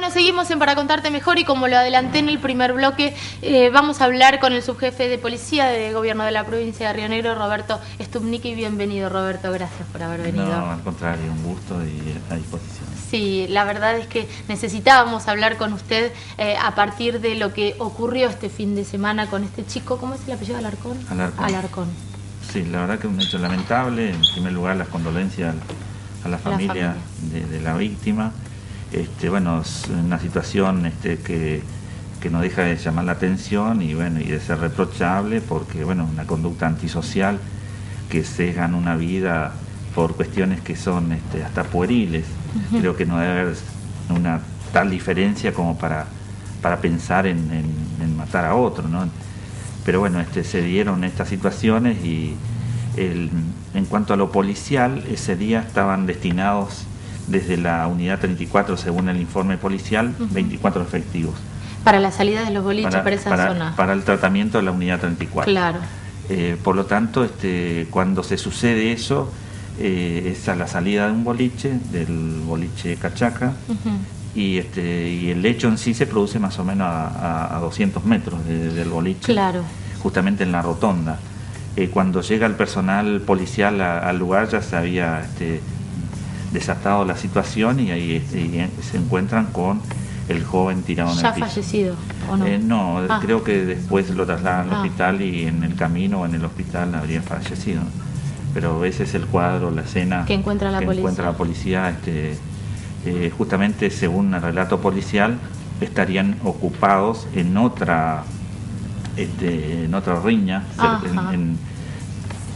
Bueno, seguimos en Para Contarte Mejor y como lo adelanté en el primer bloque, vamos a hablar con el subjefe de policía de gobierno de la provincia de Río Negro, Roberto Stupnicki. Bienvenido, Roberto, gracias por haber venido. No, al contrario, un gusto y a disposición. Sí, la verdad es que necesitábamos hablar con usted a partir de lo que ocurrió este fin de semana con este chico. ¿Cómo es el apellido? ¿Alarcón? Alarcón. Sí, la verdad que es un hecho lamentable. En primer lugar, las condolencias a la familia de la víctima. Bueno, es una situación que no deja de llamar la atención y de ser reprochable porque una conducta antisocial que cegan una vida por cuestiones que son hasta pueriles. Creo que no debe haber una tal diferencia como para pensar en matar a otro, ¿no? Pero se dieron estas situaciones y en cuanto a lo policial, ese día estaban destinados desde la unidad 34, según el informe policial, 24 efectivos. Para la salida de los boliches para esa zona. Para el tratamiento de la unidad 34. Claro. Por lo tanto, cuando se sucede eso, es a la salida de un boliche, del boliche Cachaca, y el hecho en sí se produce más o menos a 200 metros del boliche. Claro. Justamente en la rotonda. Cuando llega el personal policial al lugar ya se había desatado la situación y ahí se encuentran con el joven tirado en el piso. ¿Ya fallecido o no? No, creo que después lo trasladan al hospital y en el camino o en el hospital habría fallecido. Pero ese es el cuadro, la escena que encuentra la policía. Justamente según el relato policial estarían ocupados en otra riña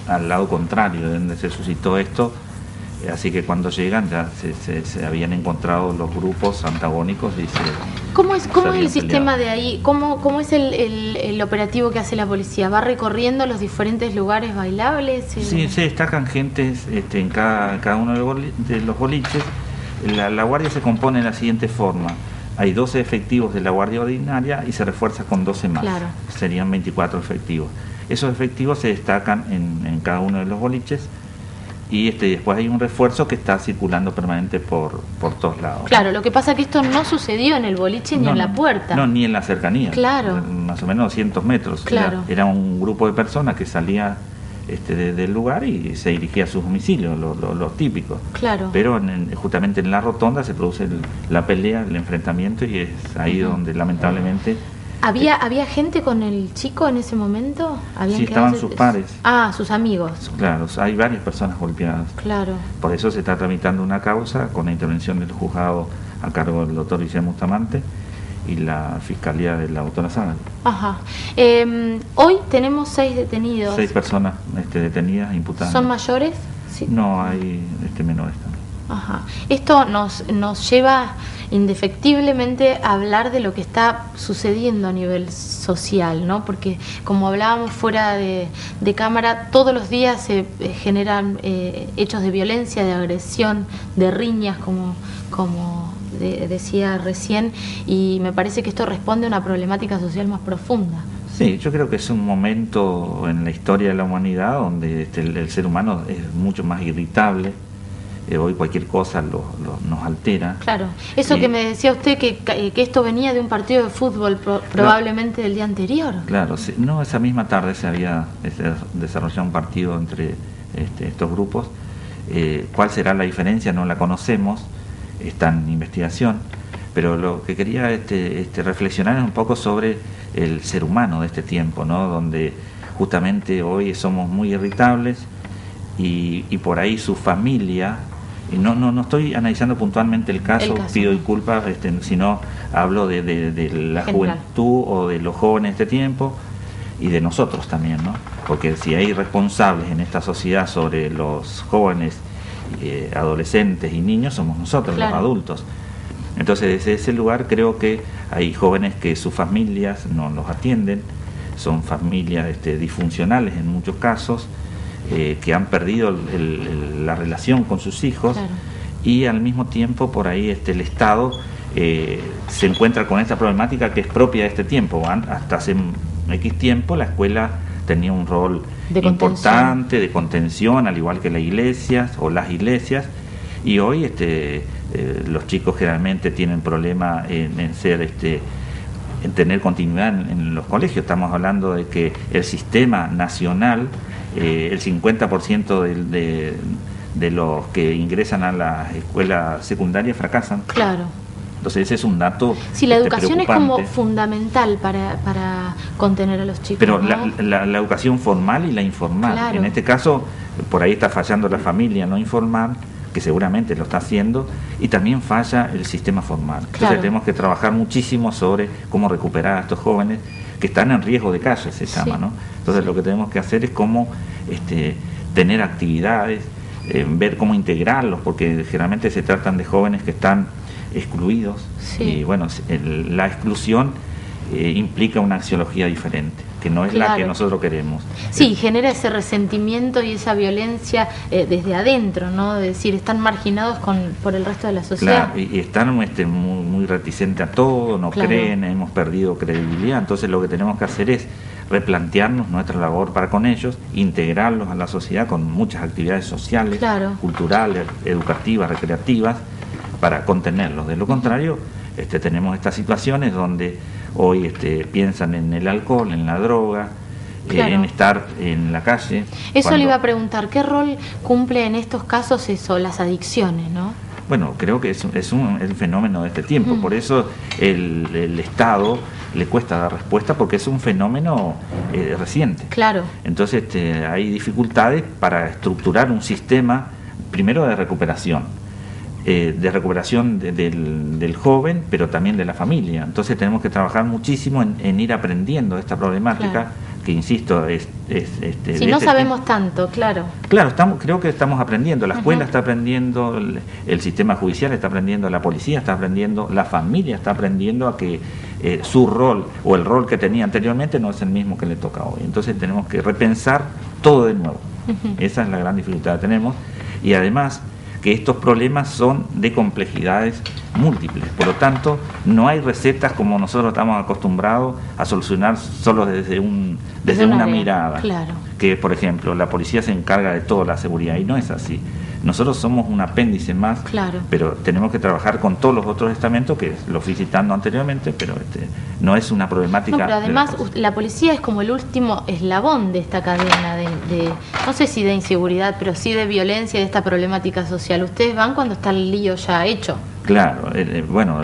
al lado contrario de donde se suscitó esto. Así que cuando llegan ya se habían encontrado los grupos antagónicos y ¿Cómo es el sistema de ahí? ¿Cómo es el operativo que hace la policía? ¿Va recorriendo los diferentes lugares bailables? Sí, se destacan gentes en cada uno de los boliches. La guardia se compone de la siguiente forma. Hay 12 efectivos de la guardia ordinaria y se refuerza con 12 más. Claro. Serían 24 efectivos. Esos efectivos se destacan en cada uno de los boliches. Y después hay un refuerzo que está circulando permanente por todos lados. Claro, lo que pasa es que esto no sucedió en el boliche ni en la puerta. No, ni en la cercanía. Claro. Más o menos 200 metros. Claro. Era un grupo de personas que salía del lugar y se dirigía a sus domicilios, los típicos. Claro. Pero justamente en la rotonda se produce la pelea, el enfrentamiento y es ahí donde lamentablemente... ¿Había gente con el chico en ese momento? Sí, estaban sus pares. Sus amigos. Claro, hay varias personas golpeadas. Claro. Por eso se está tramitando una causa con la intervención del juzgado a cargo del doctor Guillermo Bustamante y la Fiscalía de la autora Zagal. Ajá. Hoy tenemos 6 detenidos. 6 personas detenidas, imputadas. ¿Son mayores? Sí. No, hay menores también. Ajá. Esto nos lleva indefectiblemente a hablar de lo que está sucediendo a nivel social, ¿no? Porque como hablábamos fuera de cámara, todos los días se generan hechos de violencia, de agresión, de riñas, como decía recién, y me parece que esto responde a una problemática social más profunda. Sí, yo creo que es un momento en la historia de la humanidad donde el ser humano es mucho más irritable. Hoy cualquier cosa nos altera. Claro, eso que me decía usted, que esto venía de un partido de fútbol probablemente del día anterior. Claro, sí, no, esa misma tarde se había desarrollado un partido entre estos grupos. ¿Cuál será la diferencia? No la conocemos, está en investigación, pero lo que quería reflexionar es un poco sobre el ser humano de este tiempo, ¿no? Donde justamente hoy somos muy irritables y por ahí su familia... No estoy analizando puntualmente el caso, pido disculpas, sino hablo de la juventud o de los jóvenes de este tiempo y de nosotros también, ¿no? Porque si hay responsables en esta sociedad sobre los jóvenes, adolescentes y niños, somos nosotros, claro, los adultos. Entonces, desde ese lugar creo que hay jóvenes que sus familias no los atienden, son familias disfuncionales en muchos casos, que han perdido la relación con sus hijos. Claro. Y al mismo tiempo por ahí el Estado se encuentra con esta problemática que es propia de este tiempo. Hasta hace X tiempo la escuela tenía un rol importante de contención, al igual que las iglesias, y hoy los chicos generalmente tienen problemas en ser en tener continuidad en los colegios. Estamos hablando de que el sistema nacional, el 50% de los que ingresan a la escuela secundaria fracasan. Claro. Entonces ese es un dato. Sí, la educación es como fundamental para contener a los chicos. Pero ¿no? la educación formal y la informal. Claro. En este caso, por ahí está fallando la familia no informal, que seguramente lo está haciendo, y también falla el sistema formal. Entonces Claro. tenemos que trabajar muchísimo sobre cómo recuperar a estos jóvenes que están en riesgo de calle, se llama, Sí. ¿no? Entonces lo que tenemos que hacer es cómo tener actividades, ver cómo integrarlos, porque generalmente se tratan de jóvenes que están excluidos, Sí. y bueno, la exclusión implica una axiología diferente, que no es la que Claro. nosotros queremos. Sí, genera ese resentimiento y esa violencia desde adentro, ¿no? De decir, están marginados por el resto de la sociedad. Claro, y están muy reticentes a todo, no Claro. creen, hemos perdido credibilidad. Entonces lo que tenemos que hacer es replantearnos nuestra labor para con ellos, integrarlos a la sociedad con muchas actividades sociales, Claro. culturales, educativas, recreativas, para contenerlos. De lo contrario, tenemos estas situaciones donde hoy piensan en el alcohol, en la droga, Claro. en estar en la calle. Eso cuando- le iba a preguntar, ¿qué rol cumple en estos casos eso, las adicciones, ¿no? Bueno, creo que es el fenómeno de este tiempo, por eso el Estado le cuesta dar respuesta, porque es un fenómeno reciente. Claro. Entonces hay dificultades para estructurar un sistema, primero de recuperación del joven, pero también de la familia. Entonces tenemos que trabajar muchísimo en ir aprendiendo esta problemática, Claro. que insisto, Si no sabemos tanto, claro. Claro, creo que estamos aprendiendo, la escuela está aprendiendo, el sistema judicial está aprendiendo, la policía está aprendiendo, la familia está aprendiendo a que su rol o el rol que tenía anteriormente no es el mismo que le toca hoy. Entonces tenemos que repensar todo de nuevo. Esa es la gran dificultad que tenemos, y además que estos problemas son de complejidades múltiples, por lo tanto no hay recetas como nosotros estamos acostumbrados a solucionar solo desde una área, mirada. claro. Que por ejemplo la policía se encarga de toda la seguridad, y no es así. Nosotros somos un apéndice más, Claro. pero tenemos que trabajar con todos los otros estamentos que lo fui citando anteriormente, pero no es una problemática. No, pero de además policía. la policía es como el último eslabón de esta cadena no sé si de inseguridad, pero sí de violencia y de esta problemática social. Ustedes van cuando está el lío ya hecho. Claro, bueno,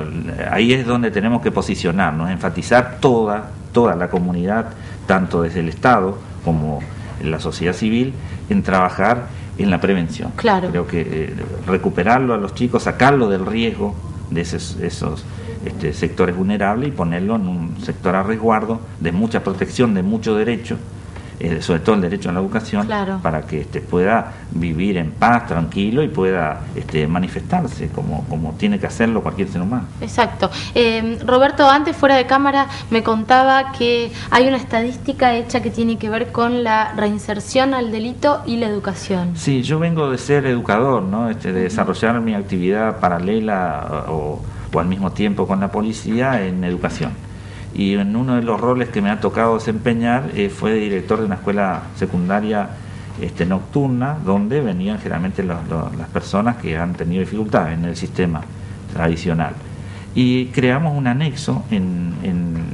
ahí es donde tenemos que posicionarnos, enfatizar toda la comunidad, tanto desde el Estado como la sociedad civil, en trabajar en la prevención. Claro. Creo que recuperarlo a los chicos, sacarlo del riesgo de esos sectores vulnerables y ponerlo en un sector a resguardo de mucha protección, de mucho derecho, sobre todo el derecho a la educación, Claro. para que pueda vivir en paz, tranquilo, y pueda manifestarse como tiene que hacerlo cualquier ser humano. Exacto. Roberto, antes fuera de cámara me contaba que hay una estadística hecha que tiene que ver con la reinserción al delito y la educación. Sí, yo vengo de ser educador, ¿no? De desarrollar mi actividad paralela o al mismo tiempo con la policía en educación. Y en uno de los roles que me ha tocado desempeñar fue director de una escuela secundaria nocturna, donde venían generalmente las personas que han tenido dificultades en el sistema tradicional. Y creamos un anexo en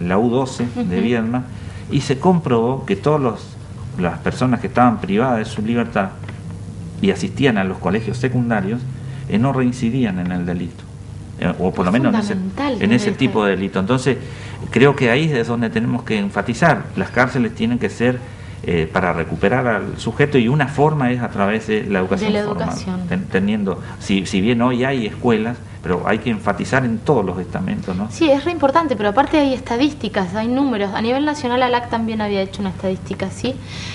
la U12 de Viedma, y se comprobó que todas las personas que estaban privadas de su libertad y asistían a los colegios secundarios no reincidían en el delito, o por lo menos en ese tipo de delito. Entonces creo que ahí es donde tenemos que enfatizar. Las cárceles tienen que ser para recuperar al sujeto, y una forma es a través de la educación formal, teniendo, si bien hoy hay escuelas, pero hay que enfatizar en todos los estamentos, ¿no? Sí, es re importante, pero aparte hay estadísticas, hay números. A nivel nacional, ALAC también había hecho una estadística así,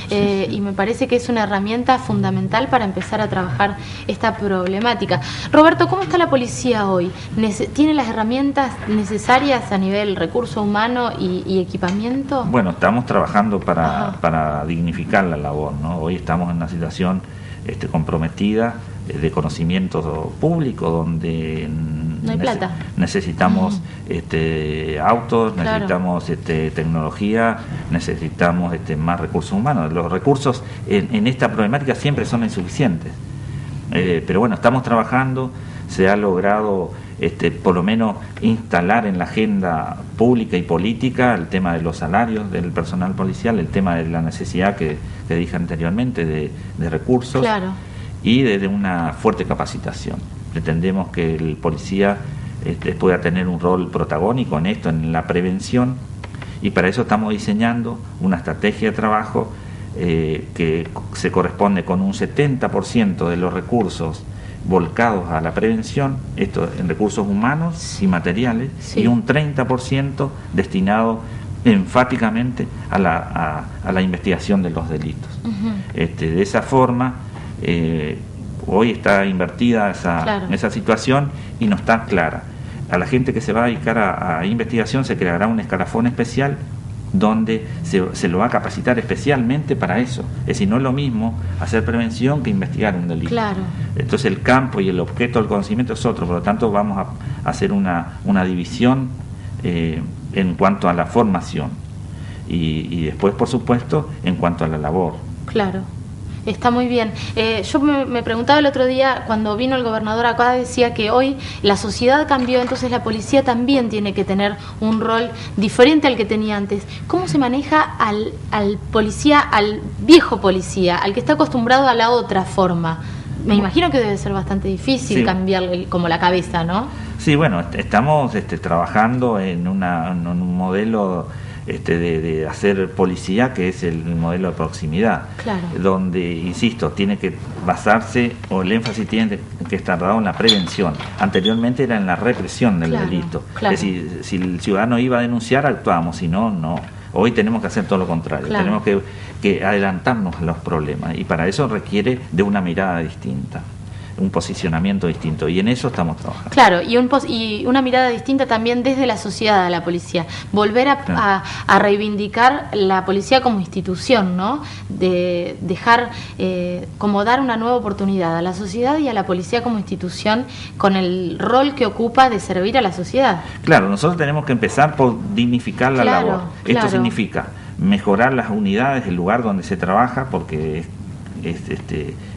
y me parece que es una herramienta fundamental para empezar a trabajar esta problemática. Roberto, ¿cómo está la policía hoy? ¿Tiene las herramientas necesarias a nivel recurso humano y equipamiento? Bueno, estamos trabajando para dignificar la labor, ¿no? Hoy estamos en una situación comprometida de conocimiento público, donde no hay plata. Necesitamos autos, Claro. necesitamos tecnología, necesitamos más recursos humanos. Los recursos en esta problemática siempre son insuficientes, pero bueno, estamos trabajando. se ha logrado por lo menos instalar en la agenda pública y política el tema de los salarios del personal policial, el tema de la necesidad que dije anteriormente de recursos, claro, y de una fuerte capacitación. Pretendemos que el policía pueda tener un rol protagónico en esto, en la prevención, y para eso estamos diseñando una estrategia de trabajo que se corresponde con un 70% de los recursos volcados a la prevención, esto en recursos humanos y materiales, sí, y un 30% destinado enfáticamente a la investigación de los delitos. De esa forma, hoy está invertida esa situación y no está clara. A la gente que se va a dedicar a investigación se creará un escalafón especial donde se lo va a capacitar especialmente para eso. Es decir, no es lo mismo hacer prevención que investigar un delito. Claro. Entonces el campo y el objeto del conocimiento es otro, por lo tanto vamos a hacer una división en cuanto a la formación y después, por supuesto, en cuanto a la labor. Claro. Está muy bien. Yo me preguntaba el otro día, cuando vino el gobernador acá, decía que hoy la sociedad cambió, entonces la policía también tiene que tener un rol diferente al que tenía antes. ¿Cómo se maneja al policía, al viejo policía, al que está acostumbrado a la otra forma? Me imagino que debe ser bastante difícil, sí, cambiarle como la cabeza, ¿no? Sí, bueno, estamos trabajando en un modelo de hacer policía, que es el modelo de proximidad, claro, donde, insisto, tiene que basarse, o el énfasis tiene que estar dado en la prevención. Anteriormente era en la represión del delito. Claro. Es decir, si el ciudadano iba a denunciar, actuábamos, si no, no. Hoy tenemos que hacer todo lo contrario, claro, tenemos que adelantarnos a los problemas, y para eso requiere de una mirada distinta, un posicionamiento distinto, y en eso estamos trabajando. Claro, y una mirada distinta también desde la sociedad a la policía, volver a reivindicar la policía como institución, ¿no? De dejar, como dar una nueva oportunidad a la sociedad y a la policía como institución con el rol que ocupa de servir a la sociedad. Claro, nosotros tenemos que empezar por dignificar la labor. Esto significa mejorar las unidades, el lugar donde se trabaja, porque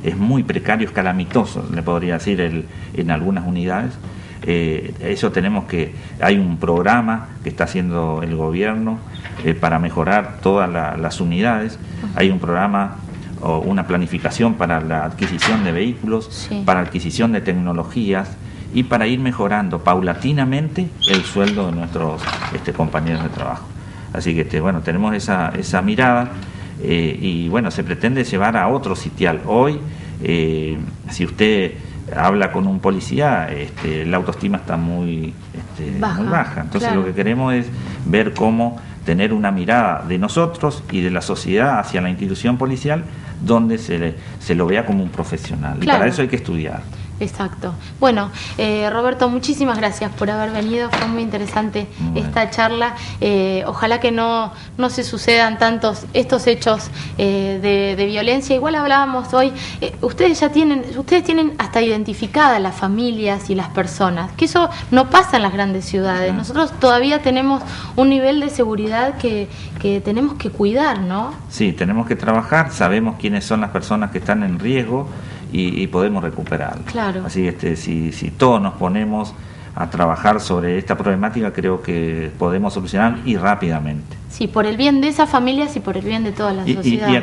es muy precario, es calamitoso, le podría decir, en algunas unidades. Eso hay un programa que está haciendo el gobierno para mejorar todas las unidades. Hay un programa o una planificación para la adquisición de vehículos, sí, para adquisición de tecnologías y para ir mejorando paulatinamente el sueldo de nuestros compañeros de trabajo. Así que bueno, tenemos esa mirada. Y bueno, se pretende llevar a otro sitial. Hoy, si usted habla con un policía, la autoestima está muy baja. Entonces, claro, lo que queremos es ver cómo tener una mirada de nosotros y de la sociedad hacia la institución policial, donde se lo vea como un profesional. Claro. Y para eso hay que estudiar. Exacto. Bueno, Roberto, muchísimas gracias por haber venido, fue muy interesante esta charla. Ojalá que no se sucedan tantos estos hechos de violencia. Igual hablábamos hoy, ustedes tienen hasta identificadas las familias y las personas, que eso no pasa en las grandes ciudades. Nosotros todavía tenemos un nivel de seguridad que tenemos que cuidar, ¿no? Sí, tenemos que trabajar, sabemos quiénes son las personas que están en riesgo y podemos recuperarlo. Claro. Así que si todos nos ponemos a trabajar sobre esta problemática, creo que podemos solucionar y rápidamente. Sí, por el bien de esas familias y por el bien de toda la sociedad.